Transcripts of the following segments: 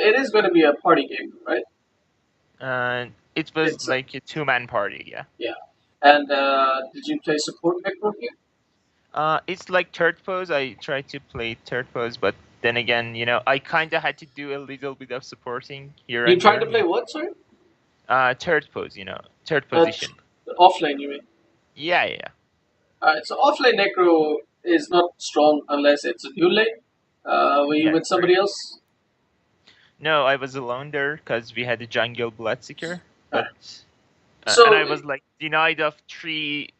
it is going to be a party game, right? It was It's like a two-man party, yeah. yeah. And did you play support Necro here? It's like third pose. I tried to play third pose, but then again, I kind of had to do a little bit of supporting here You and tried there. to play what, sorry? Third pose, third Uh, position. Offlane, you mean? Yeah, yeah. So offlane Necro is not strong unless it's a dual lane. Were you Yeah, with correct. somebody else? No, I was alone there because we had a jungle bloodseeker, Alright. but and So I was like denied of three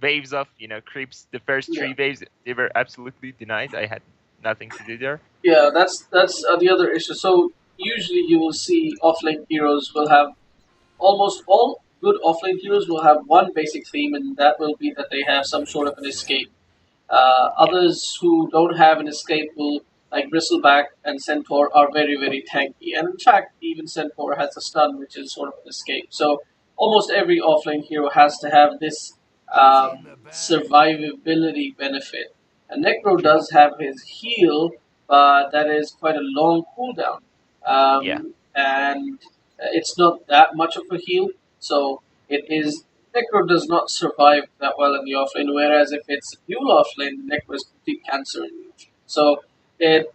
waves of creeps. The first yeah, three waves they were absolutely denied. I had nothing to do there. yeah, that's the other issue. So usually you will see offlane heroes will have almost all good offlane heroes will have one basic theme, and that will be that they have some sort of an escape. Yeah, Others who don't have an escape will, like Bristleback and Centaur, are very, very tanky. And in fact, even Centaur has a stun, which is sort of an escape. So almost every offlane hero has to have this survivability benefit. And Necro true. does have his heal, but that is quite a long cooldown. Yeah, And it's not that much of a heal. So it is Necro does not survive that well in the offlane, whereas if it's dual offlane, Necro is complete cancer in the offlane. So yeah, it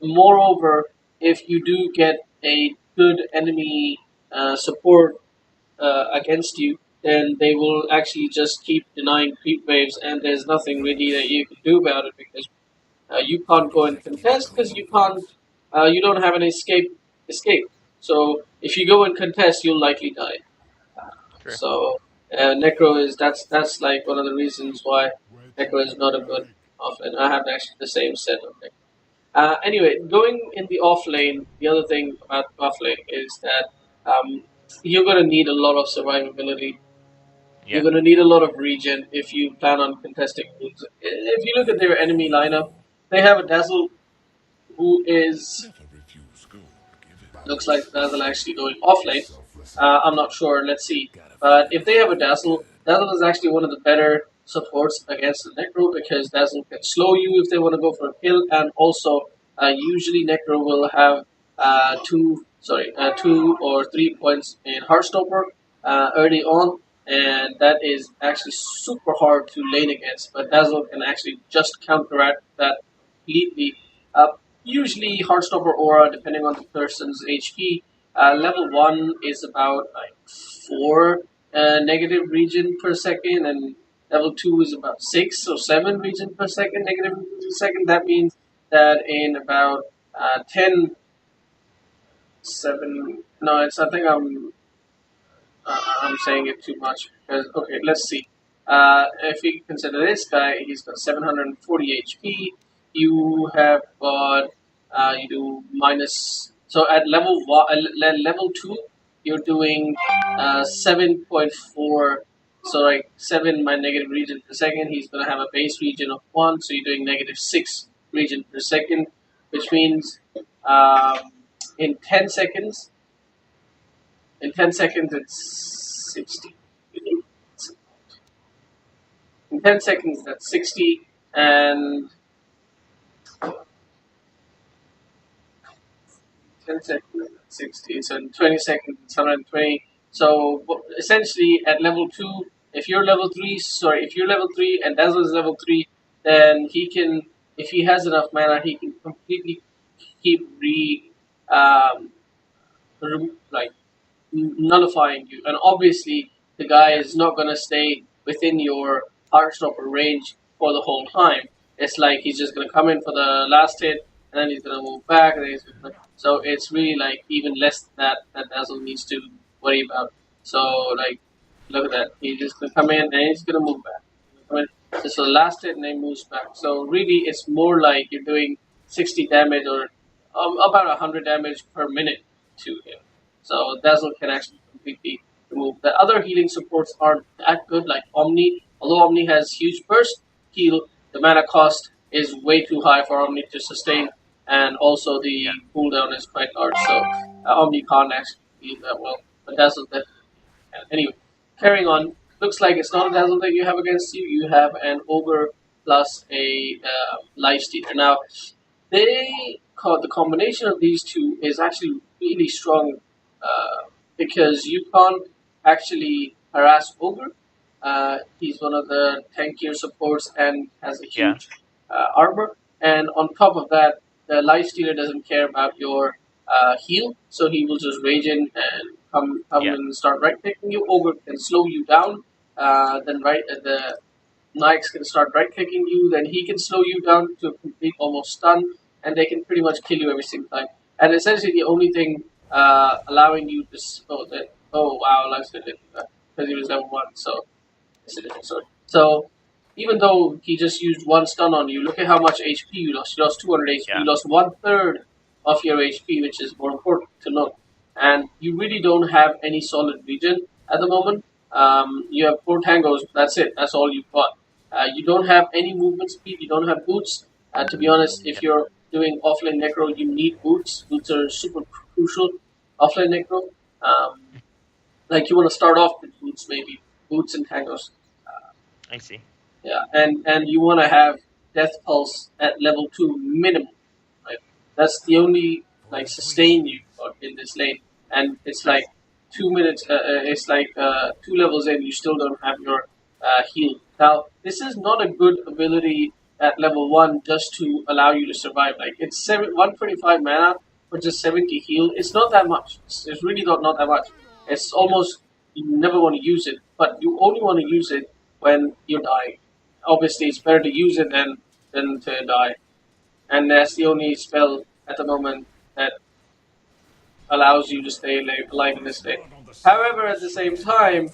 moreover, if you do get a good enemy support against you, then they will actually just keep denying creep waves, and there's nothing really that you can do about it because you can't go and contest because you don't have an escape. So if you go and contest, you'll likely die. true. So Necro is that's like one of the reasons why Necro is not a good offlane. I have actually the same set of Necro. Anyway, going in the off lane, the other thing about off lane is that you're going to need a lot of survivability. You're Yeah, going to need a lot of regen if you plan on contesting moves. If you look at their enemy lineup, they have a Dazzle who is looks like Dazzle actually going off lane. I'm not sure. Let's see. But if they have a Dazzle, Dazzle is actually one of the better supports against the Necro because Dazzle can slow you if they want to go for a kill, and also usually Necro will have two or 3 points in Heartstopper early on, and that is actually super hard to lane against. But Dazzle can actually just counteract that completely. Usually, Heartstopper Aura, depending on the person's HP, level 1 is about like 4 negative region per second, and level 2 is about 6 or 7 region per second, negative region per second. That means that in about 10, 7, no, it's, I think I'm saying it too much because, okay, let's see. If we consider this guy, he's got 740 HP. You have got you do minus. So at level 2, you're doing 7.4. So like 7 my negative region per second. He's gonna have a base region of 1, so you're doing -6 region per second, which means in 10 seconds in 10 seconds, it's 60. In 10 seconds, that's 60. And 10 seconds, that's 60. So in 20 seconds, it's 120. So essentially, at level 2, if you're level 3 and Dazzle is level 3, then he can, if he has enough mana, he can completely keep um, like nullifying you. And obviously, the guy yeah, is not going to stay within your Heartstopper range for the whole time. It's like he's just going to come in for the last hit, and then he's going to move back, and then he's going to. So it's really like even less than that Dazzle needs to worry about. So like, look at that. He's just going to come in and he's going to move back. Come in, just for the last hit, and then he moves back. So really, it's more like you're doing 60 damage or about 100 damage per minute to him. So Dazzle can actually completely remove. The other healing supports aren't that good, like Omni. Although Omni has huge burst heal, the mana cost is way too high for Omni to sustain, and also yeah. the cooldown is quite large. So Omni can't actually heal that well. But Dazzle definitely can. Anyway, carrying on. Looks like it's not a Dazzle that you have against you. You have an Ogre plus a Lifestealer. Now, they the combination of these two is actually really strong because you can't actually harass Ogre. He's one of the tankier supports and has a Yeah. huge armor. And on top of that, the Lifestealer doesn't care about your heal, so he will just rage in and come Yeah. and start right clicking you. Ogre can slow you down. Then the Nikes can start right clicking you, then he can slow you down to a complete almost stun, and they can pretty much kill you every single time. And essentially, the only thing allowing you to oh wow, let's do it because he was level 1, so it's a different story. So even though he just used one stun on you, look at how much HP you lost. You lost 200 HP. Yeah. You lost one third of your HP, which is more important to note. And you really don't have any solid region at the moment. You have 4 tangos. That's it. That's all you've got. You don't have any movement speed. You don't have boots. To be honest, if Yeah. you're doing offlane necro, you need boots. Boots are super crucial. Offlane necro, like you want to start off with boots, maybe boots and tangos. I see. Yeah, and you want to have death pulse at level 2 minimum. Right, that's the only like sustain you got in this lane, and it's I like see. 2 minutes. It's like 2 levels in, you still don't have your heal. Now, this is not a good ability at level 1 just to allow you to survive. Like it's 125 mana for just 70 heal. It's not that much. It's really not that much. It's Yeah. almost you never want to use it, but you only want to use it when you're dying. Obviously, it's better to use it than to die, and that's the only spell at the moment that allows you to stay alive in this state. However, at the same time,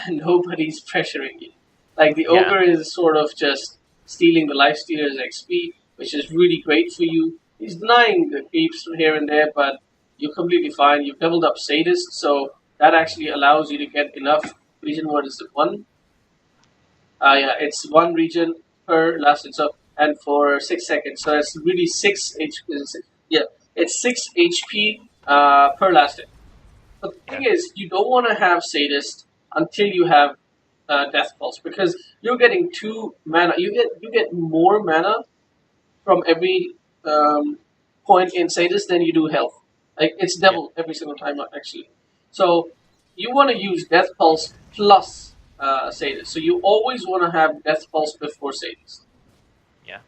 nobody's pressuring you. Like the Yeah. ogre is sort of just stealing the lifestealer's XP, which is really great for you. He's denying the creeps here and there, but you're completely fine. You've leveled up sadist, so that actually allows you to get enough region. What is it? One? Yeah, it's one region per last hit. So and for 6 seconds, so it's really 6 HP. Yeah, it's 6 HP per last hit. But the Yeah. thing is, you don't want to have sadist until you have death pulse because you're getting 2 mana. You get more mana from every point in sadist than you do health. Like it's Yeah. double every single time actually. So you want to use death pulse plus sadist. So you always want to have death pulse before sadist. Yeah.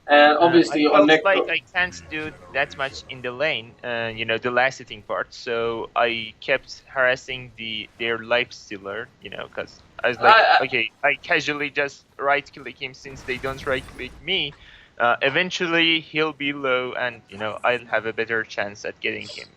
And I obviously on felt like Necro, I can't do that much in the lane, the last hitting part. So I kept harassing their life stealer, because I was like, I, okay, I casually just right click him since they don't right click me. Eventually he'll be low, and I'll have a better chance at getting him.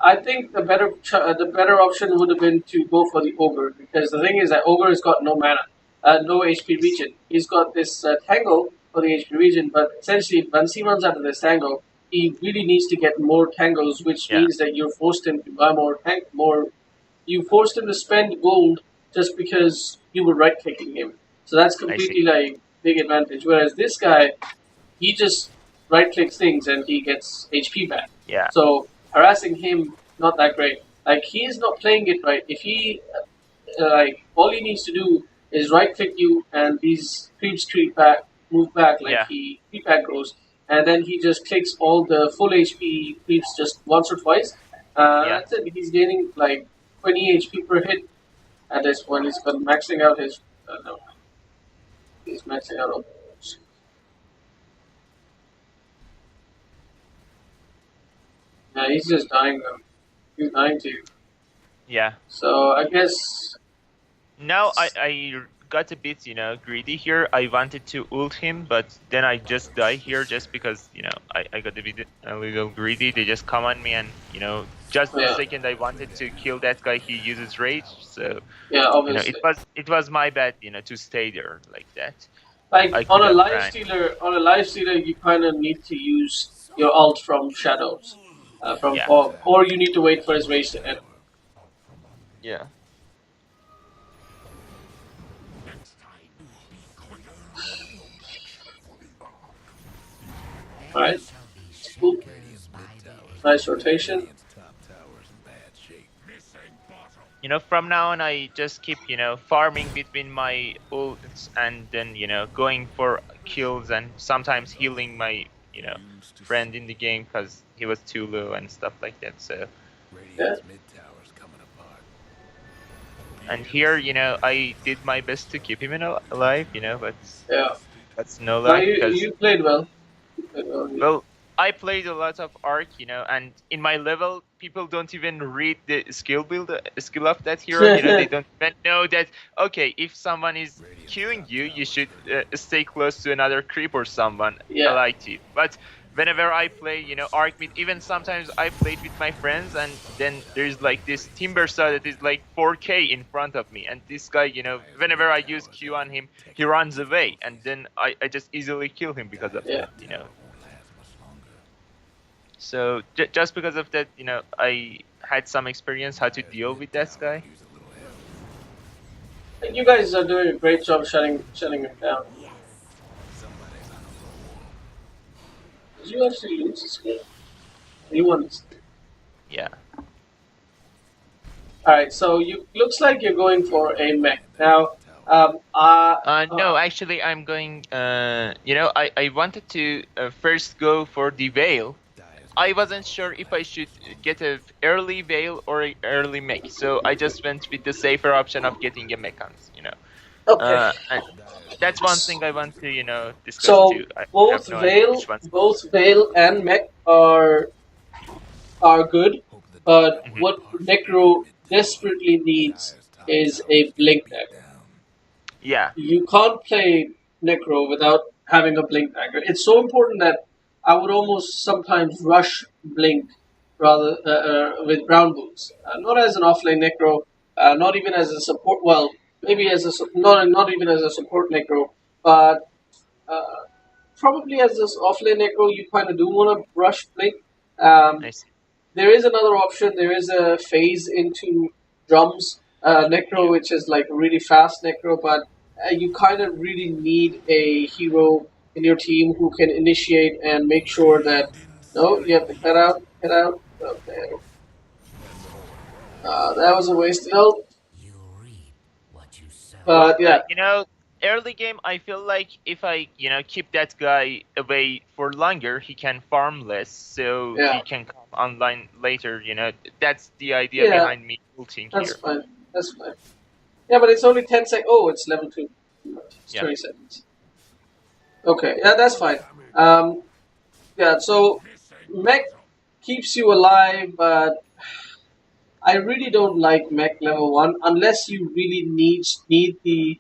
I think the better option would have been to go for the ogre because the thing is that ogre has got no mana, no HP I see. region. He's got this tango for the HP region, but essentially once he runs out of this tango, he really needs to get more tangos, which Yeah, means that you forced him to buy more. You forced him to spend gold just because you were right clicking him. So that's I see. completely like big advantage. Whereas this guy, he just right clicks things and he gets HP back. Yeah, So harassing him not that great. Like he is not playing it right. If he like all he needs to do is right click you and these creeps creep back, move back like yeah, he creep back goes, and then he just clicks all the full HP creeps just once or twice. yeah, That's it. He's gaining like 20 HP per hit at this point. He's got maxing out his no, he's maxing out. Yeah, he's just dying though. He's dying to you. yeah. So I guess Now I got a bit greedy here. I wanted to ult him, but then I just die here just because I got a little greedy. They just come on me, and just the yeah, second I wanted to kill that guy, he uses rage. So yeah, it obviously. was my bad to stay there like that. Like I could have ran. on a life stealer, you kind of need to use your ult from shadows, from Yeah, fog, or you need to wait for his race to end. yeah, All right, cool, nice rotation. from now on, I just keep, farming between my ults and then, going for kills and sometimes healing my, friend in the game because he was too low and stuff like that. So, Yeah. and here, I did my best to keep him alive, but Yeah. that's no Now luck you because you played well. You played well. well, I played a lot of Arc, and in my level, people don't even read the skill of that hero. They don't even know that. Okay, if someone is killing you, you should stay close to another creep or someone Yeah. alike to you. But whenever I play, Arc mid, even sometimes I played with my friends, and then there's like this Timber Saw that is like 4K in front of me, and this guy, whenever I use Q on him, he runs away, and then I just easily kill him because of Yeah. that. So just because of that, I had some experience how to deal with that guy. You guys are doing a great job shutting him down. Did you actually lose this game? You won this game. Yeah. All right. So you looks like you're going for a mech now. No, actually, I'm going. I wanted to first go for the Veil. I wasn't sure if I should get a early Veil or a early mech, so I just went with the safer option of getting a mechans. Okay. And that's one thing I want to discuss So too. I have both no idea which one's. Both Veil and Mech are good, but Mhm. what Necro desperately needs is a blink dagger. Yeah. You can't play Necro without having a blink dagger. It's so important that I would almost sometimes rush blink rather with brown boots. Not as an offlane Necro, not even as a support. Well, maybe as a not even as a support Necro, but uh, probably as this offlane Necro, you kind of do want to rush blink. I see. There is another option. There is a phase into drums necro, Yeah. which is like really fast necro, but you kind of really need a hero in your team who can initiate and make sure that no, you have to cut out. Okay, that was a wasted ult. Well, But yeah, early game, I feel like if I, keep that guy away for longer, he can farm less, so yeah, he can come online later. That's the idea yeah, behind me ulting that's here. fine. That's fine. Yeah, but it's only 10 seconds. Oh, it's level 2. It's Yeah. 20 seconds. Okay, yeah, that's fine. Yeah, so mech keeps you alive, but I really don't like mech level 1 unless you really need the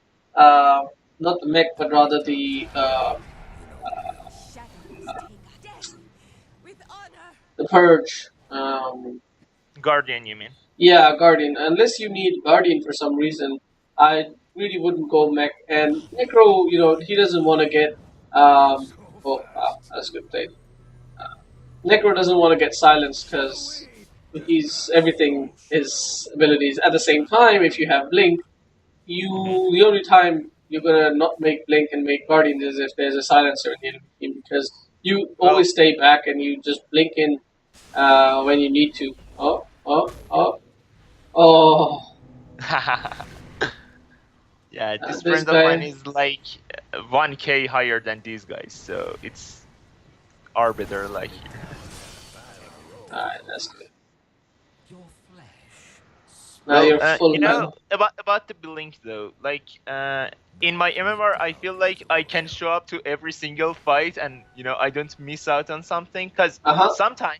not the mech but rather the purge. Guardian, you mean? Yeah, guardian. Unless you need guardian for some reason, I really wouldn't go mech. And necro, he doesn't want to get oh wow, that's a good play. Necro doesn't want to get silenced because he's everything his abilities. At the same time, if you have blink, Hmm. the only time you're gonna not make blink and make guardian is if there's a silencer in the enemy team because you Well, always stay back and you just blink in when you need to. Oh! yeah, this This friend of mine guy. is like 1K higher than these guys, so it's arbiter like here. Alright, that's good. Now Well, you're full mana. about the blink though, like in my MMR, I feel like I can show up to every single fight, and I don't miss out on something. Cause Uh huh. sometimes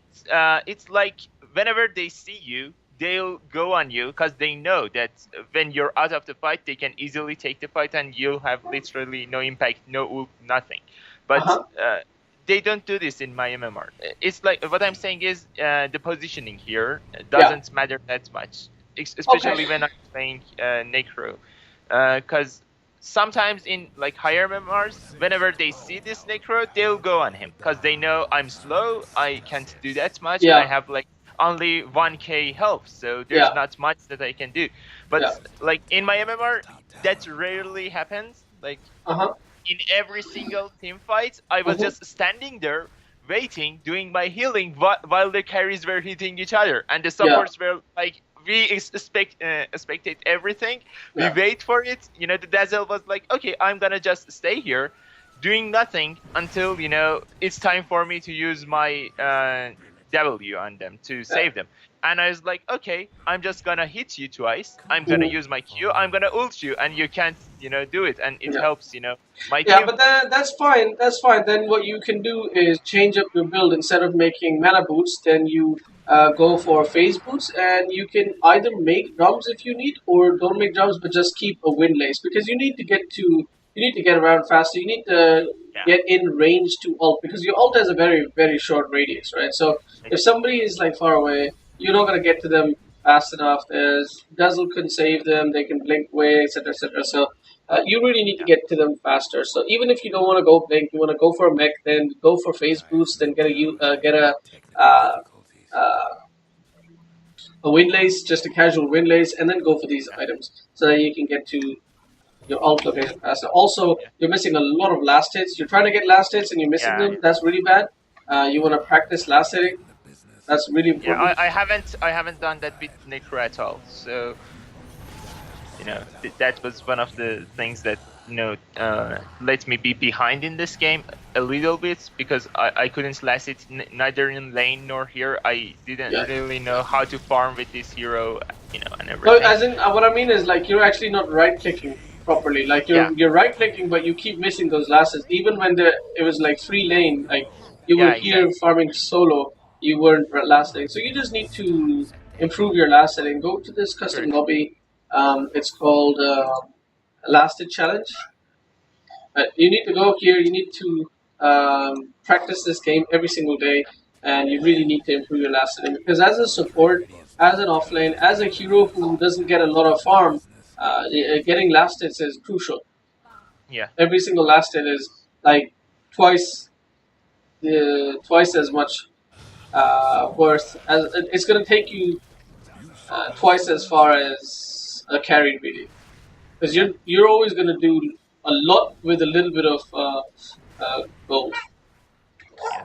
it's like whenever they see you, they'll go on you, cause they know that when you're out of the fight, they can easily take the fight, and you'll have literally no impact, no ult, nothing. Uh But huh. they don't do this in my MMR. It's like what I'm saying is the positioning here Yeah. doesn't matter that much, Okay. especially when I'm playing Necro, because sometimes in like higher MMRs, whenever they see this Necro, they'll go on him because they know I'm slow, I can't do that much, and I Yeah. have like only 1K health, so there's Yeah. not much that I can do. Yeah. But like in my MMR, that rarely happens. Like Uh huh. in every single team fight, I was Mhm. just standing there, waiting, doing my healing while the carries were hitting each other, and the Yeah. supports were like we expected everything. We Yeah. wait for it. You know, the Dazzle was like, okay, I'm gonna just stay here, doing nothing until it's time for me to use my W on them to save them. And I was like, okay, I'm just gonna hit you twice. I'm gonna Mhm. use my Q. I'm gonna ult you, and you can't do it. And it Yeah. helps my Yeah, team. but that's fine. That's fine. Then what you can do is change up your build. Instead of making mana boots, then you go for phase boots, and you can either make drums if you need, or don't make drums, but just keep a wind lace, because you need to get around faster. You need to Yeah, get in range to ult, because your ult has a very short radius, right? So if somebody is like far away, you're not gonna get to them fast enough. There's Guzzle can save them. They can blink away, etc., etc. So you really need to yeah, get to them faster. So even if you don't want to go blink, you want to go for a mech, then go for phase boost, then uh, uh, a wind lace, just a casual wind lace, and then go for these yeah, items so that you can get to your ult location faster. Also, yeah, you're missing a lot of last hits. You're trying to get last hits and you're missing yeah, them. That's really bad. You want to practice last hitting. That's really yeah. important. I haven't done that with Necro at all. So that was one of the things that let me be behind in this game a little bit, because I couldn't last it neither in lane nor here. I didn't Yeah. really know how to farm with this hero, and No, everything. as in what I mean is like you're actually not right clicking properly. Like Yeah, you're right clicking, but you keep missing those lasses. Even when it was like free lane, like you were yeah, here exactly. farming solo, you weren't last setting. So you just need to improve your last setting. Go to this custom Correct. lobby. It's called Last Hit Challenge. You need to go here. You need to practice this game every single day, and you really need to improve your last hitting. Because as a support, as an offlane, as a hero who doesn't get a lot of farm, getting last hits is crucial. Yeah, Every single last hit is like twice twice as much worth as it's going to take you twice as far as a carry really, because yeah. you're always going to do a lot with a little bit of gold. Yeah.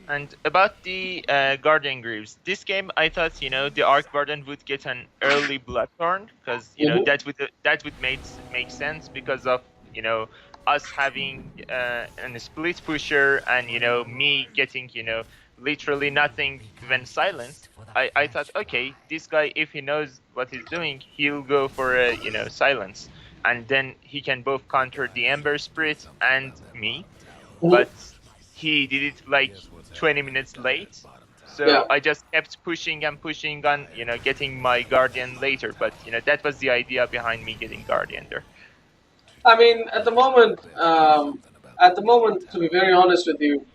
And about the Guardian Greaves, this game I thought the Arc Warden would get an early Bloodthorn, because Mhm. that would make sense because of us having a split pusher, and me getting literally nothing when silenced. I thought, okay, this guy, if he knows what he's doing, he'll go for a silence, and then he can both counter the Ember Spirit and me. Mhm. But he did it like 20 minutes late. Yeah. So I just kept pushing and pushing on, getting my Guardian later. But, that was the idea behind me getting Guardian there. I mean, at the moment, to be very honest with you,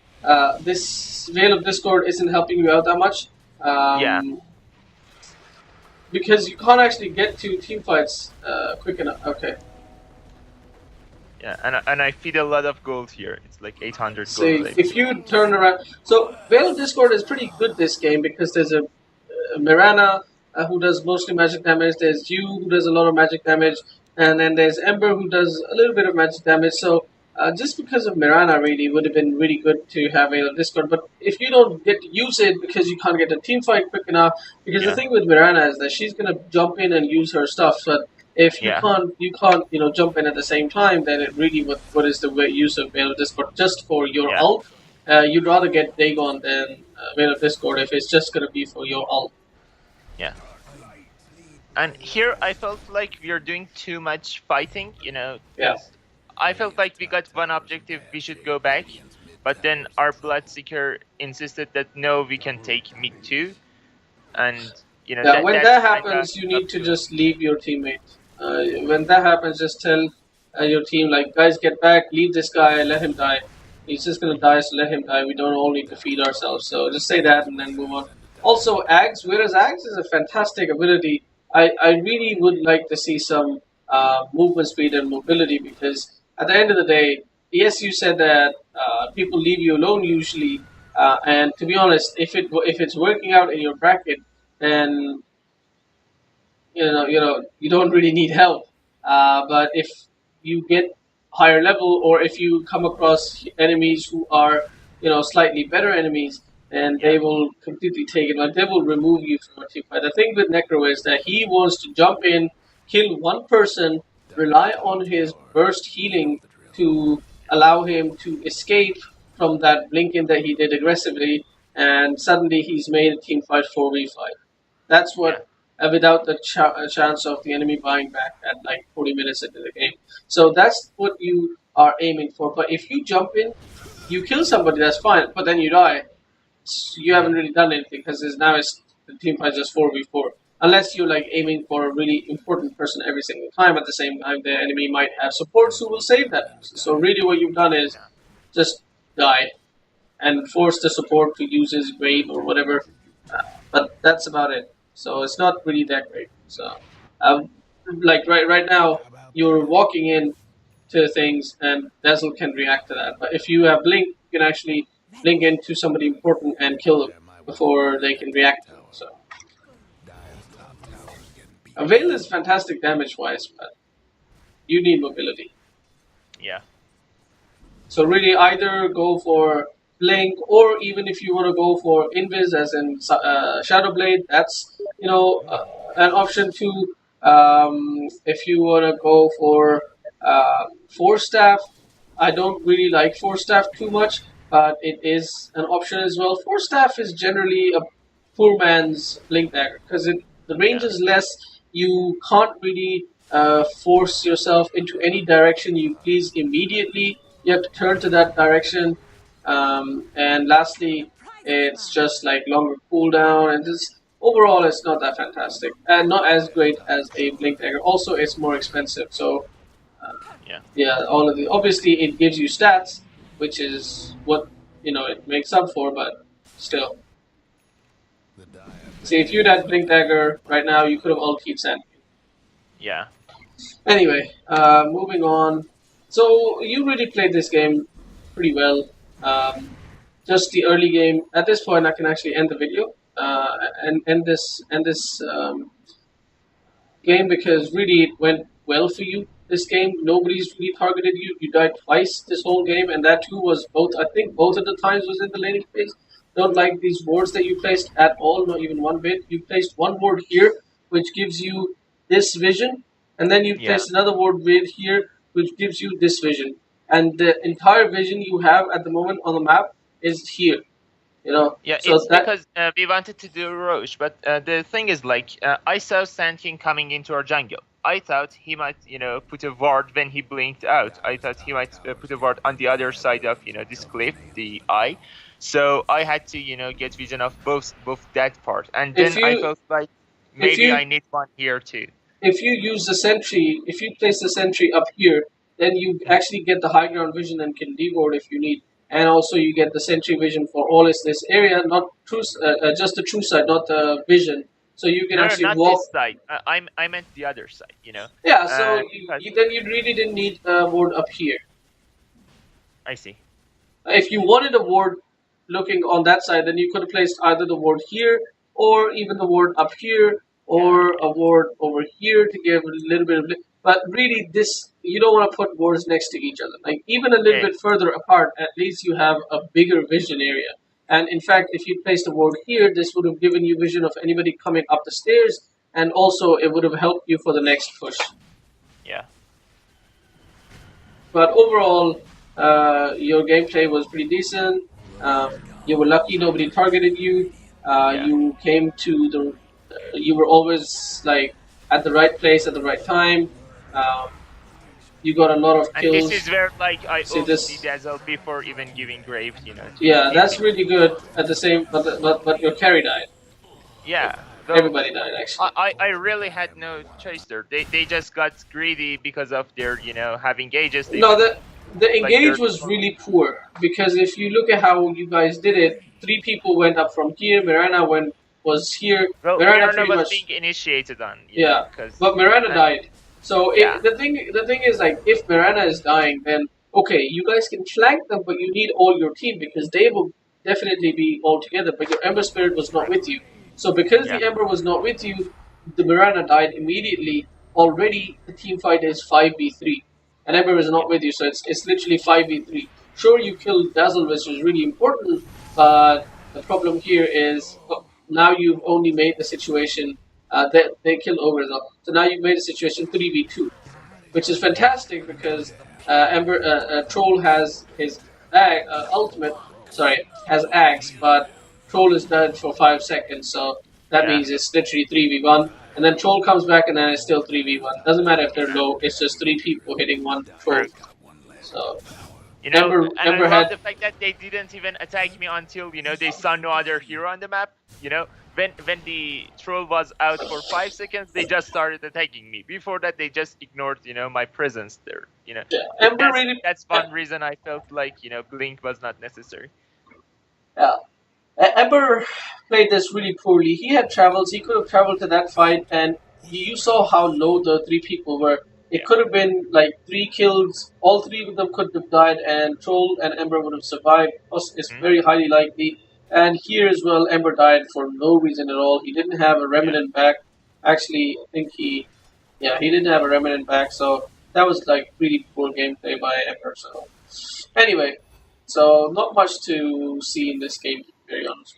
this Veil of Discord isn't helping you out that much. Yeah, Um, because you can't actually get to team fights quick enough. Okay. yeah. And I feed a lot of gold here. It's like 800 gold See, that I if feed. you turn around, so Veil of Discord is pretty good this game because there's a Mirana who does mostly magic damage. There's you who does a lot of magic damage, and then there's Ember who does a little bit of magic damage. So just because of Mirana, really would have been really good to have a Discord. But if you don't get to use it because you can't get a team fight quick enough, because the Yeah, thing with Mirana is that she's gonna jump in and use her stuff. But if yeah, you can't jump in at the same time, then it really what is the way use of Veil of Discord just for your yeah, ult. You'd rather get Dagon than Veil of Discord if it's just gonna be for your ult. yeah. And here I felt like we are doing too much fighting, Yeah. because I felt like we got one objective, we should go back. But then our Bloodseeker insisted that no, we can take mid too. And, Yeah, when that that kind of happens, you got need to to. just leave your teammate. When that happens, just tell your team, like, guys, get back, leave this guy, let him die. He's just gonna die, so let him die. We don't all need to feed ourselves. So just say that and then move on. Also, Ags, whereas Ags is a fantastic ability, I really would like to see some movement speed and mobility, because at the end of the day, yes, you said that people leave you alone usually, and to be honest, if it's working out in your bracket, then you don't really need help. But if you get higher level, or if you come across enemies who are slightly better enemies, and Yeah. they will completely take it. Like they will remove you from a team fight. The thing with Necro is that he wants to jump in, kill one person, rely on his burst healing to allow him to escape from that blink in that he did aggressively, and suddenly he's made a team fight 4v5. That's Yeah. what, without the chance of the enemy buying back at like 40 minutes into the game. So that's what you are aiming for. But if you jump in, you kill somebody, that's fine, but then you die. You haven't really done anything because now it's the team fight just 4v4. Unless you're like aiming for a really important person every single time. At the same time, the enemy might have supports who will save that person. So really, what you've done is just die and force the support to use his grave or whatever. But that's about it. So it's not really that great. So, like right now, you're walking in to things, and Dazzle can react to that. But if you have Blink, you can actually blink into somebody important and kill them before they can react to it. So, Veil is fantastic damage wise, but you need mobility. Yeah. So really, either go for Blink, or even if you want to go for Invis, as in Shadow Blade, that's an option too. If you want to go for Force Staff, I don't really like Force Staff too much, but it is an option as well. Force Staff is generally a poor man's Blink Dagger because the range Yeah. is less. You can't really force yourself into any direction you please immediately. You have to turn to that direction. And lastly, it's just like longer cooldown, and just overall, it's not that fantastic and not as great as a Blink Dagger. Also, it's more expensive. So, Yeah. yeah, all of the obviously it gives you stats, which is what it makes up for, but still. See, if you'd had Blink Dagger right now, you could have ultied Sand. Yeah. Anyway, moving on. So you really played this game pretty well. Just the early game. At this point, I can actually end the video and end this game because really it went well for you. This game, nobody's really targeted you. You died twice this whole game, and that too was both. I think both of the times was in the laning phase. Don't like these wards that you placed at all, not even one bit. You placed one ward here, which gives you this vision, and then you Yeah. placed another ward with here, which gives you this vision. And the entire vision you have at the moment on the map is here. Yeah, So it's that because we wanted to do Roche, but the thing is, like, I saw Sand King coming into our jungle. I thought he might, put a ward when he blinked out. I thought he might put a ward on the other side of, this cliff, the eye. So I had to, get vision of both that part, and if then I you felt like if maybe you I need one here too. if you use the sentry, if you place the sentry up here, then you actually get the high ground vision and can deward if you need. And also you get the sentry vision for all this area, not true, just the true side, not the vision. So you can No, actually not walk. this side. I meant the other side. Yeah, so Because then you really didn't need a ward up here. I see. If you wanted a ward looking on that side, then you could have placed either the ward here or even the ward up here or a ward over here to give a little bit of. But really, this you don't want to put wards next to each other. Like even a little Yeah. bit further apart, at least you have a bigger vision area. And in fact, if you placed a ward here, this would have given you vision of anybody coming up the stairs, and also it would have helped you for the next push. Yeah. But overall, your gameplay was pretty decent. You were lucky nobody targeted you. Yeah. You came to the. You were always like at the right place at the right time. Um, you got a lot of And this kills. is where like I See ulted the this? Dazzle before even giving Grave, to Yeah, keep that's me. really good. At the same, but your carry died. Yeah. Though Everybody died actually. I really had no choice there. They just got greedy because of their having gauges. They No, went the like engage they're was really poor because if you look at how you guys did it, three people went up from here. Mirana was here. well, Mirana Mirana pretty was much being initiated on, yeah, because but Miranda died. So Yeah. the thing is like if Miranda is dying, then okay, you guys can flank them, but you need all your team because they will definitely be all together. But your Ember Spirit was not with you. So because Yeah. the Ember was not with you, the Miranda died immediately. Already the team fight is 5v3, and Ember is not with you, so it's literally 5v3. Sure, you killed Dazzle, which was really important, but The problem here is now you've only made the situation that they killed over as well. So now you've made a situation 3v2, which is fantastic because Troll has his ultimate, sorry, has axe, but Troll is dead for 5 seconds, so that Yeah. means it's literally 3v1. And then Troll comes back and then it's still 3v1. Doesn't matter if they're Yeah. low, it's just three people hitting one Troll. Correct. So You know, and I Ember love had the fact that they didn't even attack me until they saw no other hero on the map. When the troll was out for 5 seconds, they just started attacking me. Before that, they just ignored my presence there. yeah, Ember That's really that's one reason I felt like blink was not necessary. yeah. Ember played this really poorly. He had travels. He could have traveled to that fight, and you saw how low the three people were. It Yeah. could have been like 3 kills. All three of them could have died, and Troll and Ember would have survived. Plus, it's Hmm. very highly likely. And here as well, Ember died for no reason at all. He didn't have a Yeah. remnant back. Actually, I think he didn't have a remnant back. So that was like really poor gameplay by Ember. So anyway, so not much to see in this game, to be very honest.